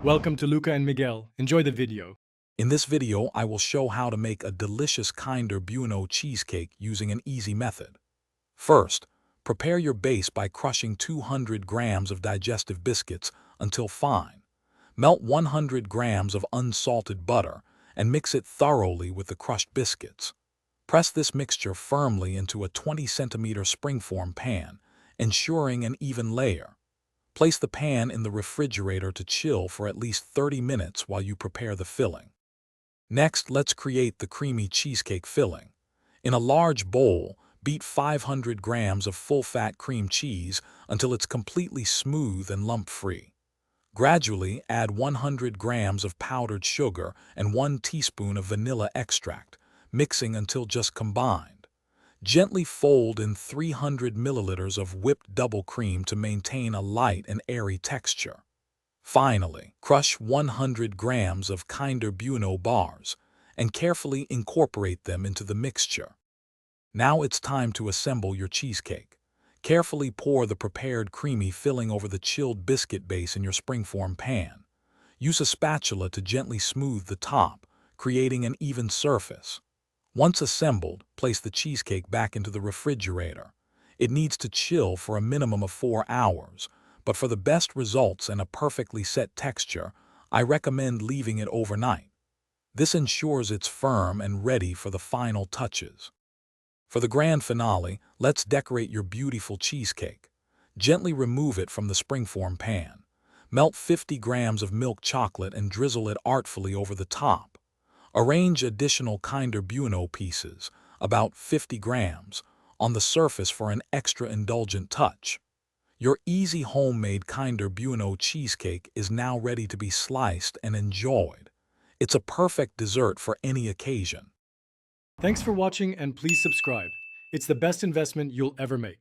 Welcome to Luca and Miguel. Enjoy the video. In this video, I will show how to make a delicious Kinder Bueno cheesecake using an easy method. First, prepare your base by crushing 200 grams of digestive biscuits until fine. Melt 100 grams of unsalted butter and mix it thoroughly with the crushed biscuits. Press this mixture firmly into a 20-centimeter springform pan, ensuring an even layer. Place the pan in the refrigerator to chill for at least 30 minutes while you prepare the filling. Next, let's create the creamy cheesecake filling. In a large bowl, beat 500 grams of full-fat cream cheese until it's completely smooth and lump-free. Gradually, add 100 grams of powdered sugar and 1 teaspoon of vanilla extract, mixing until just combined. Gently fold in 300 milliliters of whipped double cream to maintain a light and airy texture. Finally, crush 100 grams of Kinder Bueno bars and carefully incorporate them into the mixture. Now it's time to assemble your cheesecake. Carefully pour the prepared creamy filling over the chilled biscuit base in your springform pan. Use a spatula to gently smooth the top, creating an even surface. Once assembled, place the cheesecake back into the refrigerator. It needs to chill for a minimum of 4 hours, but for the best results and a perfectly set texture, I recommend leaving it overnight. This ensures it's firm and ready for the final touches. For the grand finale, let's decorate your beautiful cheesecake. Gently remove it from the springform pan. Melt 50 grams of milk chocolate and drizzle it artfully over the top. Arrange additional Kinder Bueno pieces, about 50 grams, on the surface for an extra indulgent touch. Your easy homemade Kinder Bueno cheesecake is now ready to be sliced and enjoyed. It's a perfect dessert for any occasion. Thanks for watching and please subscribe. It's the best investment you'll ever make.